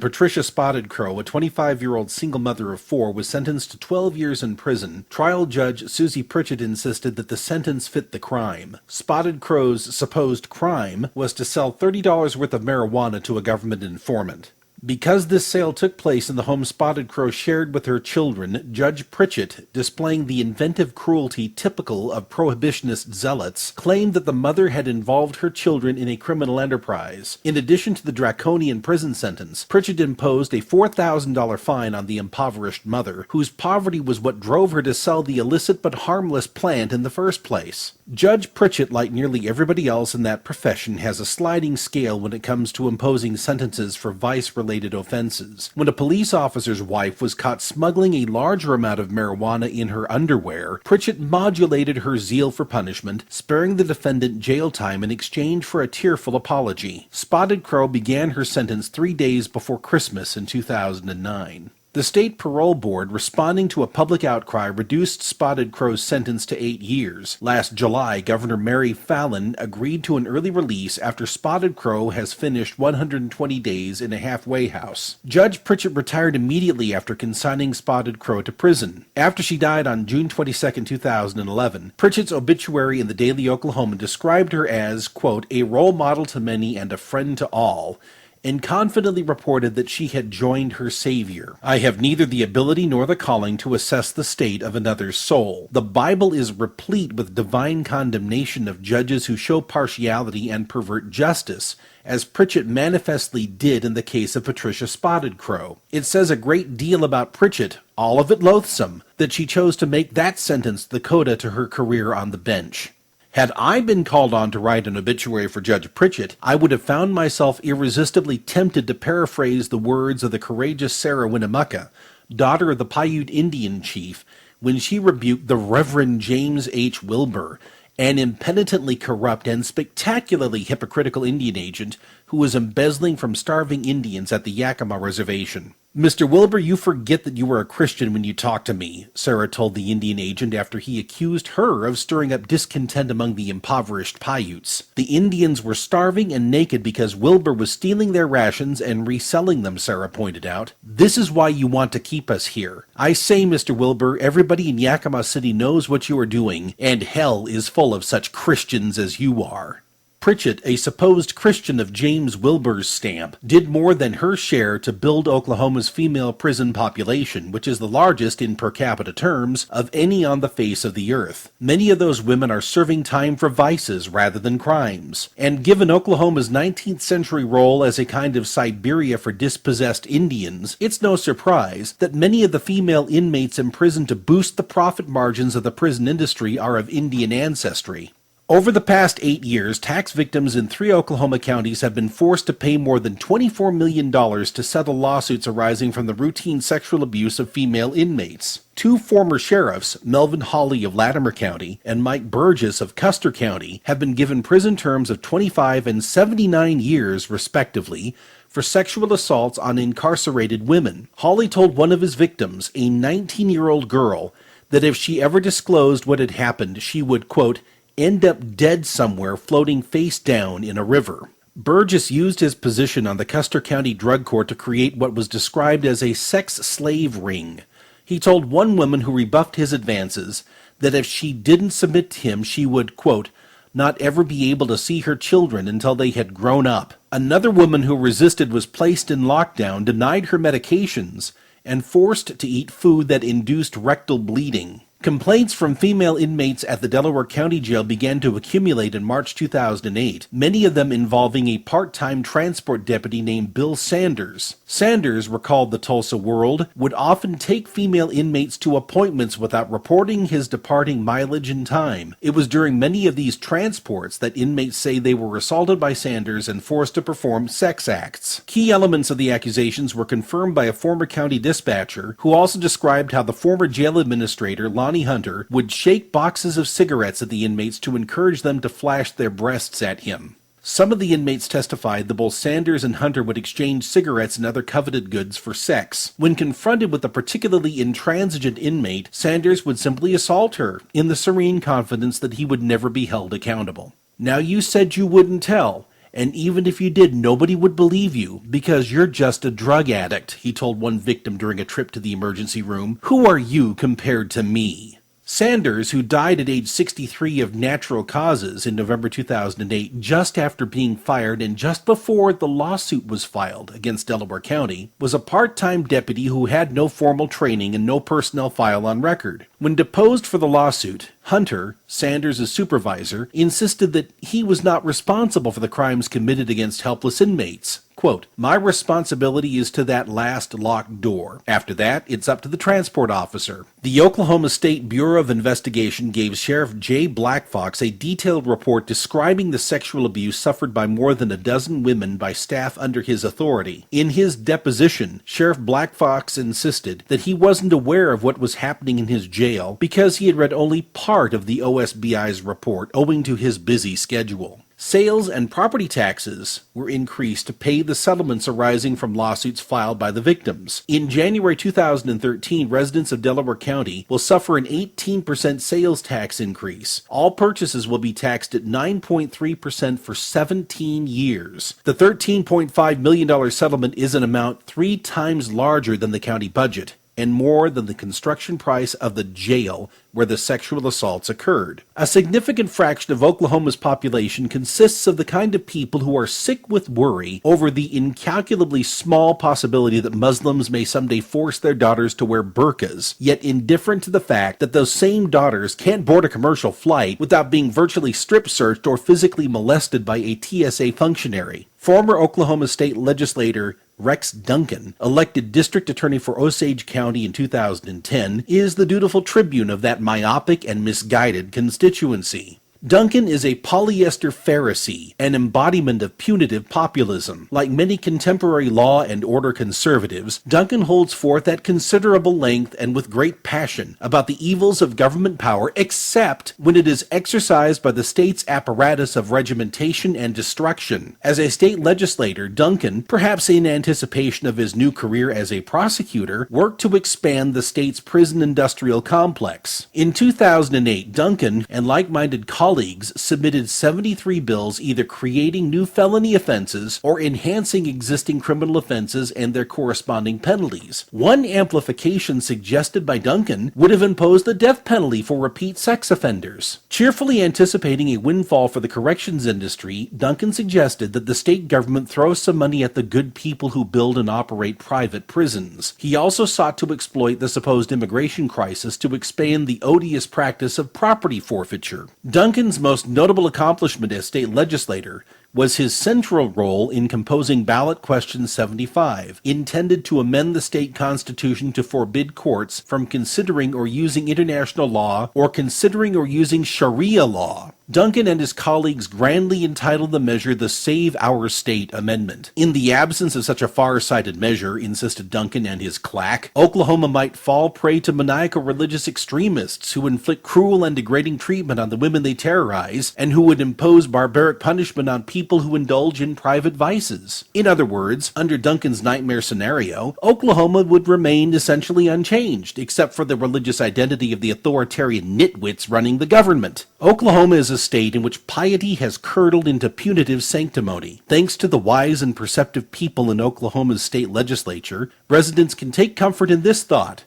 Patricia Spotted Crow, a 25-year-old single mother of 4, was sentenced to 12 years in prison, trial judge Susie Pritchett insisted that the sentence fit the crime. Spotted Crow's supposed crime was to sell $30 worth of marijuana to a government informant. Because this sale took place in the home Spotted Crow shared with her children, Judge Pritchett, displaying the inventive cruelty typical of prohibitionist zealots, claimed that the mother had involved her children in a criminal enterprise. In addition to the draconian prison sentence, Pritchett imposed a $4,000 fine on the impoverished mother, whose poverty was what drove her to sell the illicit but harmless plant in the first place. Judge Pritchett, like nearly everybody else in that profession, has a sliding scale when it comes to imposing sentences for vice-related offenses. When a police officer's wife was caught smuggling a larger amount of marijuana in her underwear, Pritchett modulated her zeal for punishment, sparing the defendant jail time in exchange for a tearful apology. Spotted Crow began her sentence 3 days before Christmas in 2009. The state parole board, responding to a public outcry, reduced Spotted Crow's sentence to 8 years. Last July, Governor Mary Fallin agreed to an early release after Spotted Crow has finished 120 days in a halfway house. Judge Pritchett retired immediately after consigning Spotted Crow to prison. After she died on June 22, 2011, Pritchett's obituary in the Daily Oklahoman described her as, quote, a role model to many and a friend to all, and confidently reported that she had joined her Savior. I have neither the ability nor the calling to assess the state of another's soul. The Bible is replete with divine condemnation of judges who show partiality and pervert justice, as Pritchett manifestly did in the case of Patricia Spotted Crow. It says a great deal about Pritchett, all of it loathsome, that she chose to make that sentence the coda to her career on the bench. Had I been called on to write an obituary for Judge Pritchett, I would have found myself irresistibly tempted to paraphrase the words of the courageous Sarah Winnemucca, daughter of the Paiute Indian chief, when she rebuked the Reverend James H. Wilbur, an impenitently corrupt and spectacularly hypocritical Indian agent who was embezzling from starving Indians at the Yakima Reservation. Mr. Wilbur, you forget that you are a Christian when you talk to me, Sarah told the Indian agent after he accused her of stirring up discontent among the impoverished Paiutes. The Indians were starving and naked because Wilbur was stealing their rations and reselling them, Sarah pointed out. This is why you want to keep us here. I say, Mr. Wilbur, everybody in Yakima City knows what you are doing, and hell is full of such Christians as you are. Pritchett, a supposed Christian of James Wilbur's stamp, did more than her share to build Oklahoma's female prison population, which is the largest in per capita terms of any on the face of the earth. Many of those women are serving time for vices rather than crimes. And given Oklahoma's 19th century role as a kind of Siberia for dispossessed Indians, it's no surprise that many of the female inmates imprisoned to boost the profit margins of the prison industry are of Indian ancestry. Over the past 8 years, tax victims in 3 Oklahoma counties have been forced to pay more than $24 million to settle lawsuits arising from the routine sexual abuse of female inmates. 2 former sheriffs, Melvin Hawley of Latimer County and Mike Burgess of Custer County, have been given prison terms of 25 and 79 years, respectively, for sexual assaults on incarcerated women. Hawley told one of his victims, a 19-year-old girl, that if she ever disclosed what had happened, she would, quote, end up dead somewhere floating face down in a river. Burgess used his position on the Custer County Drug Court to create what was described as a sex slave ring. He told one woman who rebuffed his advances that if she didn't submit to him, she would, quote, not ever be able to see her children until they had grown up. Another woman who resisted was placed in lockdown, denied her medications, and forced to eat food that induced rectal bleeding. Complaints from female inmates at the Delaware County Jail began to accumulate in March 2008, many of them involving a part-time transport deputy named Bill Sanders. Sanders, recalled the Tulsa World, would often take female inmates to appointments without reporting his departing mileage and time. It was during many of these transports that inmates say they were assaulted by Sanders and forced to perform sex acts. Key elements of the accusations were confirmed by a former county dispatcher, who also described how the former jail administrator, Lonnie Hunter, would shake boxes of cigarettes at the inmates to encourage them to flash their breasts at him. Some of the inmates testified that both Sanders and Hunter would exchange cigarettes and other coveted goods for sex. When confronted with a particularly intransigent inmate, Sanders would simply assault her, in the serene confidence that he would never be held accountable. Now you said you wouldn't tell, And even if you did, nobody would believe you, because you're just a drug addict, he told one victim during a trip to the emergency room. Who are you compared to me? Sanders, who died at age 63 of natural causes in November 2008, just after being fired and just before the lawsuit was filed against Delaware County, was a part-time deputy who had no formal training and no personnel file on record. When deposed for the lawsuit, Hunter, Sanders' supervisor, insisted that he was not responsible for the crimes committed against helpless inmates. Quote, "My responsibility is to that last locked door. After that, it's up to the transport officer." The Oklahoma State Bureau of Investigation gave Sheriff Jay Blackfox a detailed report describing the sexual abuse suffered by more than a dozen women by staff under his authority. In his deposition, Sheriff Blackfox insisted that he wasn't aware of what was happening in his jail because he had read only part of the OSBI's report owing to his busy schedule. Sales and property taxes were increased to pay the settlements arising from lawsuits filed by the victims. In January 2013, residents of Delaware County will suffer an 18% sales tax increase. All purchases will be taxed at 9.3% for 17 years. The $13.5 million settlement is an amount 3 times larger than the county budget, and more than the construction price of the jail where the sexual assaults occurred. A significant fraction of Oklahoma's population consists of the kind of people who are sick with worry over the incalculably small possibility that Muslims may someday force their daughters to wear burqas, yet indifferent to the fact that those same daughters can't board a commercial flight without being virtually strip-searched or physically molested by a TSA functionary. Former Oklahoma State legislator Rex Duncan, elected district attorney for Osage County in 2010, is the dutiful tribune of that myopic and misguided constituency. Duncan is a polyester Pharisee, an embodiment of punitive populism. Like many contemporary law and order conservatives, Duncan holds forth at considerable length and with great passion about the evils of government power, except when it is exercised by the state's apparatus of regimentation and destruction. As a state legislator, Duncan, perhaps in anticipation of his new career as a prosecutor, worked to expand the state's prison industrial complex. In 2008, Duncan and like-minded colleagues submitted 73 bills either creating new felony offenses or enhancing existing criminal offenses and their corresponding penalties. One amplification suggested by Duncan would have imposed the death penalty for repeat sex offenders. Cheerfully anticipating a windfall for the corrections industry, Duncan suggested that the state government throw some money at the good people who build and operate private prisons. He also sought to exploit the supposed immigration crisis to expand the odious practice of property forfeiture. Duncan's most notable accomplishment as state legislator was his central role in composing Ballot Question 75, intended to amend the state constitution to forbid courts from considering or using international law or considering or using Sharia law. Duncan and his colleagues grandly entitled the measure the Save Our State Amendment. In the absence of such a far-sighted measure, insisted Duncan and his claque, Oklahoma might fall prey to maniacal religious extremists who inflict cruel and degrading treatment on the women they terrorize, and who would impose barbaric punishment on people who indulge in private vices. In other words, under Duncan's nightmare scenario, Oklahoma would remain essentially unchanged, except for the religious identity of the authoritarian nitwits running the government. Oklahoma is a state in which piety has curdled into punitive sanctimony. Thanks to the wise and perceptive people in Oklahoma's state legislature, residents can take comfort in this thought: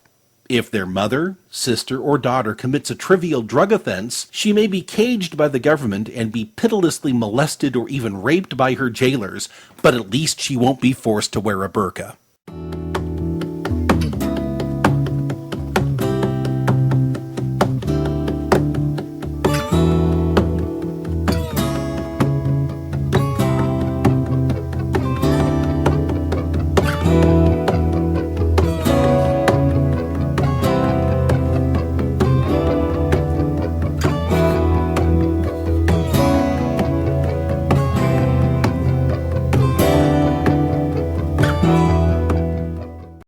if their mother, sister, or daughter commits a trivial drug offense, she may be caged by the government and be pitilessly molested or even raped by her jailers, but at least she won't be forced to wear a burqa.